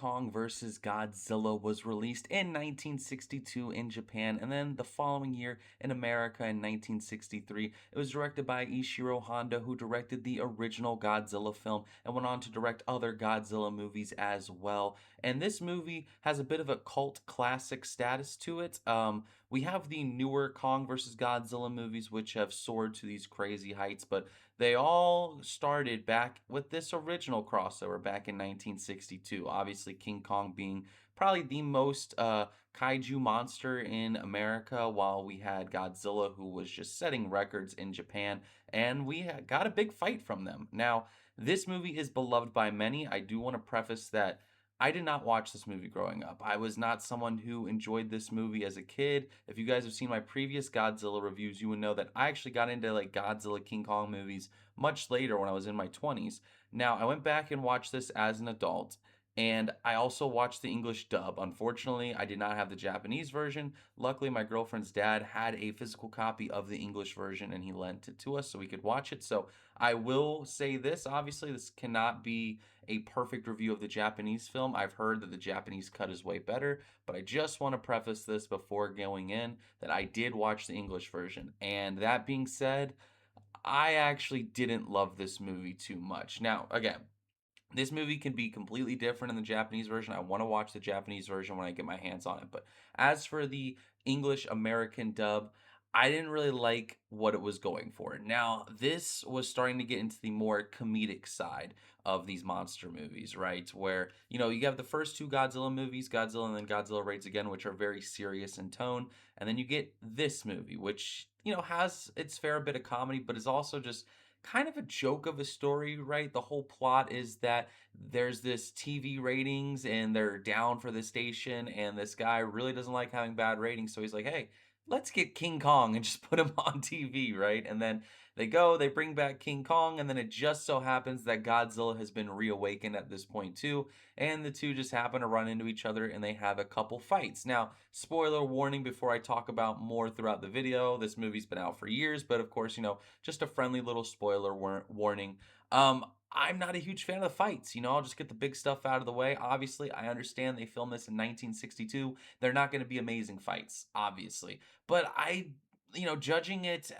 Kong vs. Godzilla was released in 1962 in Japan, and then the following year in America in 1963. It was directed by Ishiro Honda, who directed the original Godzilla film and went on to direct other Godzilla movies as well. And this movie has a bit of a cult classic status to it. We have the newer Kong vs. Godzilla movies, which have soared to these crazy heights, but they all started back with this original crossover back in 1962. Obviously, King Kong being probably the most kaiju monster in America, while we had Godzilla, who was just setting records in Japan, and we got a big fight from them. Now, this movie is beloved by many. I do want to preface that I did not watch this movie growing up. I was not someone who enjoyed this movie as a kid. If you guys have seen my previous Godzilla reviews, you would know that I actually got into like Godzilla King Kong movies much later when I was in my 20s. Now, I went back and watched this as an adult, and I also watched the English dub. Unfortunately, I did not have the Japanese version. Luckily, my girlfriend's dad had a physical copy of the English version and he lent it to us so we could watch it. So I will say this, obviously, this cannot be a perfect review of the Japanese film. I've heard that the Japanese cut is way better, but I just want to preface this before going in that I did watch the English version. And that being said, I actually didn't love this movie too much. Now, again, this movie can be completely different in the Japanese version. I want to watch the Japanese version when I get my hands on it. But as for the English American dub, I didn't really like what it was going for. Now, this was starting to get into the more comedic side of these monster movies, right? Where, you have the first two Godzilla movies, Godzilla and then Godzilla Raids Again, which are very serious in tone. And then you get this movie, which, has its fair bit of comedy, but is also just kind of a joke of a story, right? The whole plot is that there's this TV ratings and they're down for the station, and this guy really doesn't like having bad ratings. So he's like, hey, let's get King Kong and just put him on TV, right? And then they bring back King Kong, and then it just so happens that Godzilla has been reawakened at this point too, and the two just happen to run into each other and they have a couple fights. Now, spoiler warning before I talk about more throughout the video, this movie's been out for years, but of course, just a friendly little spoiler warning. I'm not a huge fan of the fights. I'll just get the big stuff out of the way. Obviously, I understand they filmed this in 1962. They're not going to be amazing fights, obviously. But judging it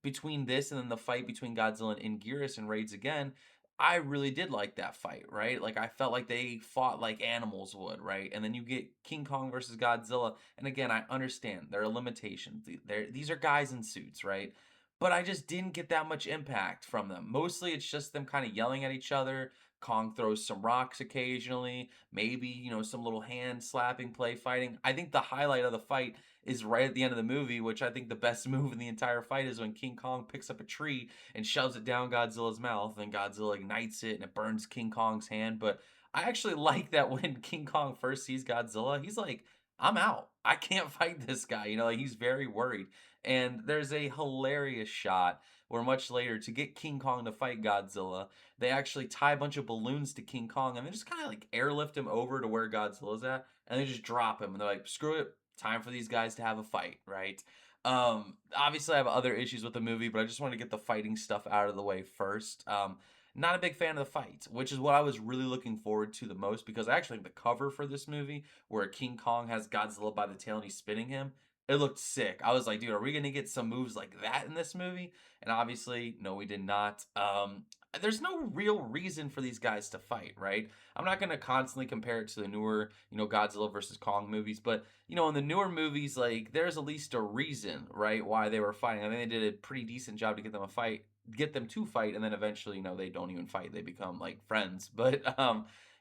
between this and then the fight between Godzilla and Gearus and Raids Again, I really did like that fight, right? Like, I felt like they fought like animals would, right? And then you get King Kong versus Godzilla. And again, I understand there are limitations. These are guys in suits, right? But I just didn't get that much impact from them. Mostly it's just them kind of yelling at each other. Kong throws some rocks occasionally, maybe, some little hand slapping play fighting. I think the highlight of the fight is right at the end of the movie, which I think the best move in the entire fight is when King Kong picks up a tree and shoves it down Godzilla's mouth, and Godzilla ignites it and it burns King Kong's hand. But I actually like that when King Kong first sees Godzilla, he's like, I'm out. I can't fight this guy. Like, he's very worried. And there's a hilarious shot where much later, to get King Kong to fight Godzilla, they actually tie a bunch of balloons to King Kong and they just kind of like airlift him over to where Godzilla's at, and they just drop him and they're like, screw it, time for these guys to have a fight, right? Obviously I have other issues with the movie, but I just want to get the fighting stuff out of the way first. Not a big fan of the fights, which is what I was really looking forward to the most, because I actually think the cover for this movie, where King Kong has Godzilla by the tail and he's spinning him, it looked sick. I was like, dude, are we gonna get some moves like that in this movie? And obviously, no, we did not. There's no real reason for these guys to fight, right? I'm not gonna constantly compare it to the newer, Godzilla versus Kong movies, but in the newer movies, like, there's at least a reason, right, why they were fighting. I think they did a pretty decent job to get them to fight, and then eventually, they don't even fight. They become like friends. But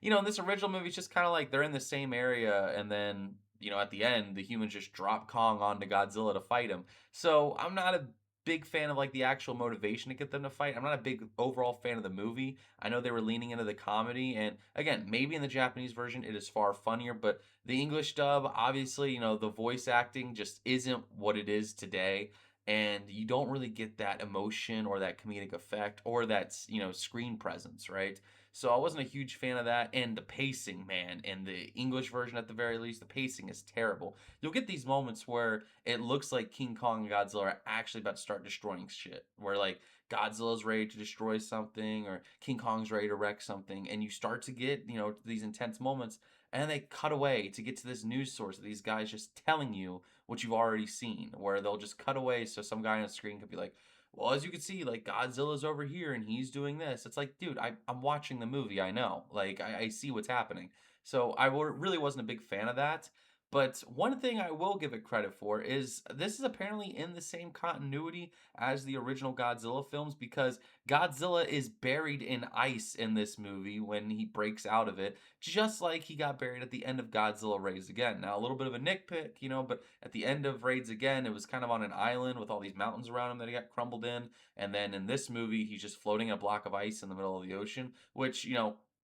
in this original movie, it's just kind of like they're in the same area, and then at the end, the humans just drop Kong onto Godzilla to fight him. So I'm not a big fan of like the actual motivation to get them to fight. I'm not a big overall fan of the movie. I know they were leaning into the comedy, and again, maybe in the Japanese version it is far funnier, but the English dub, obviously, the voice acting just isn't what it is today, and you don't really get that emotion or that comedic effect or that screen presence, right? So I wasn't a huge fan of that. And the pacing, man, in the English version at the very least, the pacing is terrible. You'll get these moments where it looks like King Kong and Godzilla are actually about to start destroying shit, where like Godzilla's ready to destroy something or King Kong's ready to wreck something, and you start to get these intense moments, And they cut away to get to this news source of these guys just telling you what you've already seen, where they'll just cut away so some guy on the screen could be like, well, as you can see, like Godzilla's over here and he's doing this. It's like, dude, I'm watching the movie. I know. Like, I see what's happening. So really wasn't a big fan of that. But one thing I will give it credit for is this is apparently in the same continuity as the original Godzilla films, because Godzilla is buried in ice in this movie when he breaks out of it, just like he got buried at the end of Godzilla Raids Again. Now, a little bit of a nitpick, but at the end of Raids Again, it was kind of on an island with all these mountains around him that he got crumbled in. And then in this movie, he's just floating in a block of ice in the middle of the ocean, which,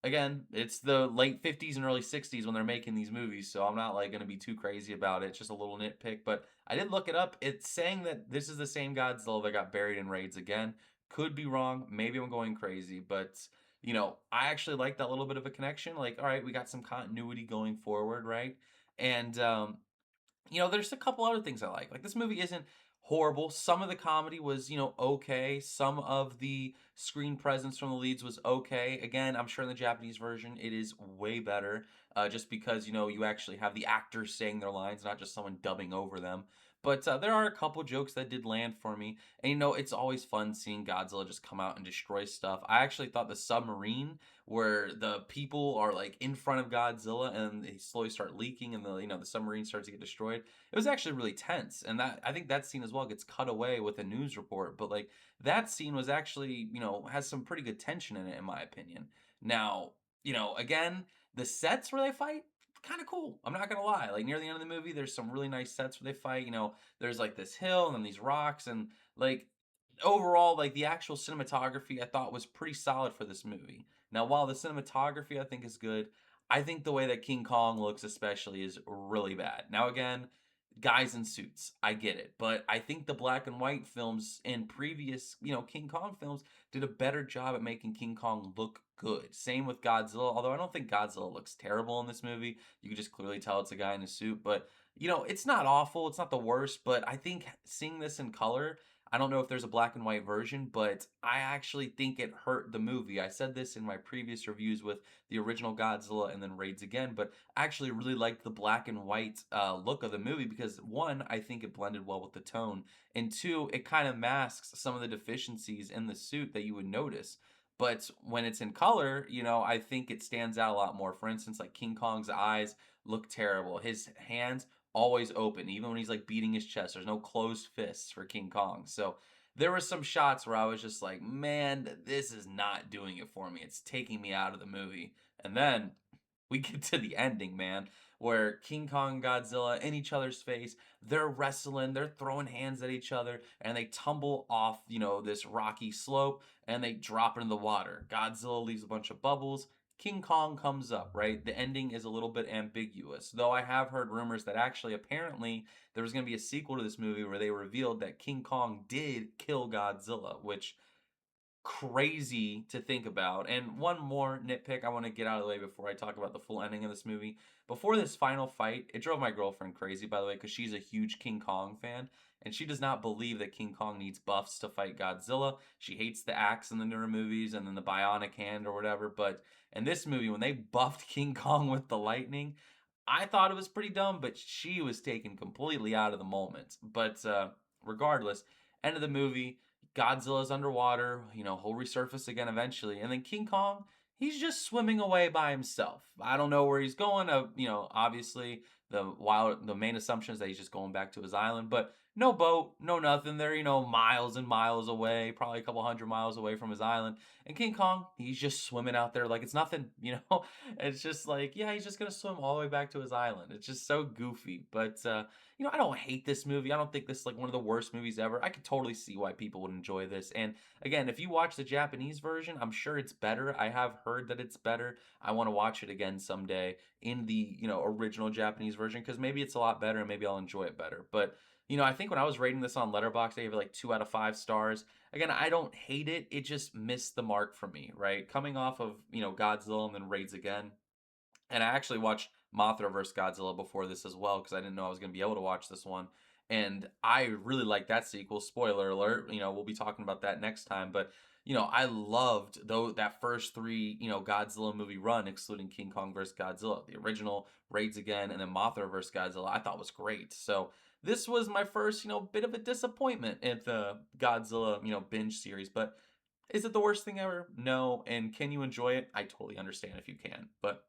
again, it's the late 50s and early 60s when they're making these movies, so I'm not like going to be too crazy about it. It's just a little nitpick, but I did look it up. It's saying that this is the same Godzilla that got buried in Raids Again. Could be wrong. Maybe I'm going crazy, but I actually like that little bit of a connection. Like, all right, we got some continuity going forward, right? And there's a couple other things I like. Like, this movie isn't horrible. Some of the comedy was, okay. Some of the screen presence from the leads was okay. Again, I'm sure in the Japanese version it is way better, just because you actually have the actors saying their lines, not just someone dubbing over them. But there are a couple jokes that did land for me, and it's always fun seeing Godzilla just come out and destroy stuff. I actually thought the submarine, where the people are like in front of Godzilla and they slowly start leaking, and the submarine starts to get destroyed, it was actually really tense. And that, I think that scene as well gets cut away with a news report, but like that scene was actually, has some pretty good tension in it, in my opinion. Now, again, the sets where they fight, kind of cool. I'm not gonna lie. Like, near the end of the movie, there's some really nice sets where they fight. There's like this hill and then these rocks, and like overall, like the actual cinematography I thought was pretty solid for this movie. Now, while the cinematography I think is good, I think the way that King Kong looks especially is really bad. Now, again, guys in suits, I get it, but I think the black and white films in previous, King Kong films did a better job at making King Kong look good. Same with Godzilla, although I don't think Godzilla looks terrible in this movie. You can just clearly tell it's a guy in a suit, but it's not awful, it's not the worst, but I think seeing this in color, I don't know if there's a black and white version, but I actually think it hurt the movie. I said this in my previous reviews with the original Godzilla and then Raids Again, but I actually really liked the black and white look of the movie because, one, I think it blended well with the tone, and two, it kind of masks some of the deficiencies in the suit that you would notice. But when it's in color, I think it stands out a lot more. For instance, like King Kong's eyes look terrible. His hands always open, even when he's like beating his chest. There's no closed fists for King Kong. So there were some shots where I was just like, man, this is not doing it for me. It's taking me out of the movie. And then we get to the ending, man, where King Kong and Godzilla in each other's face, they're wrestling, they're throwing hands at each other, and they tumble off, this rocky slope and they drop into the water. Godzilla leaves a bunch of bubbles. King Kong comes up, right? The ending is a little bit ambiguous, though I have heard rumors that actually, apparently, there was going to be a sequel to this movie where they revealed that King Kong did kill Godzilla, which crazy to think about. And one more nitpick I want to get out of the way before I talk about the full ending of this movie. Before this final fight, it drove my girlfriend crazy, by the way, because she's a huge King Kong fan. And she does not believe that King Kong needs buffs to fight Godzilla. She hates the axe in the newer movies and then the bionic hand or whatever. But in this movie, when they buffed King Kong with the lightning, I thought it was pretty dumb, but she was taken completely out of the moment. But regardless, end of the movie, Godzilla's underwater, he'll resurface again eventually. And then King Kong, he's just swimming away by himself. I don't know where he's going. Obviously the main assumption is that he's just going back to his island, but no boat, no nothing. They're, miles and miles away, probably a couple hundred miles away from his island. And King Kong, he's just swimming out there like it's nothing. It's just like, yeah, he's just gonna swim all the way back to his island. It's just so goofy. But I don't hate this movie. I don't think this is like one of the worst movies ever. I could totally see why people would enjoy this. And again, if you watch the Japanese version, I'm sure it's better. I have heard that it's better. I want to watch it again someday in the, original Japanese version because maybe it's a lot better and maybe I'll enjoy it better. But I think when I was rating this on Letterboxd, I gave it like 2 out of 5 stars. Again, I don't hate it. It just missed the mark for me, right? Coming off of, Godzilla and then Raids Again, and I actually watched Mothra vs. Godzilla before this as well because I didn't know I was going to be able to watch this one. And I really like that sequel. Spoiler alert, we'll be talking about that next time. But I loved though that first three, Godzilla movie run, excluding King Kong vs. Godzilla. The original, Raids Again, and then Mothra vs. Godzilla, I thought was great. So this was my first, bit of a disappointment at the Godzilla, binge series. But is it the worst thing ever? No. And can you enjoy it? I totally understand if you can. But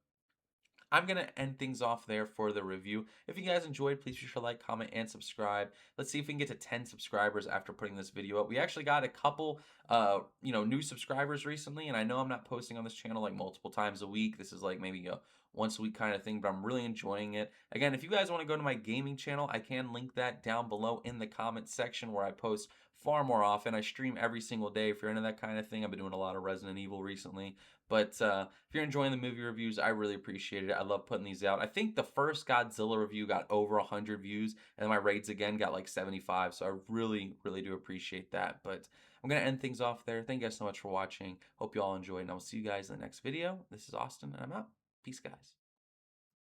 I'm going to end things off there for the review. If you guys enjoyed, please be sure to like, comment, and subscribe. Let's see if we can get to 10 subscribers after putting this video up. We actually got a couple, new subscribers recently, and I know I'm not posting on this channel like multiple times a week. This is like maybe a once a week kind of thing, but I'm really enjoying it. Again, if you guys want to go to my gaming channel, I can link that down below in the comment section where I post far more often. I stream every single day if you're into that kind of thing. I've been doing a lot of Resident Evil recently. But if you're enjoying the movie reviews, I really appreciate it. I love putting these out. I think the first Godzilla review got over 100 views, and my Raids Again got like 75. So I really, really do appreciate that. But I'm going to end things off there. Thank you guys so much for watching. Hope you all enjoyed, and I will see you guys in the next video. This is Austin, and I'm out. Peace, guys.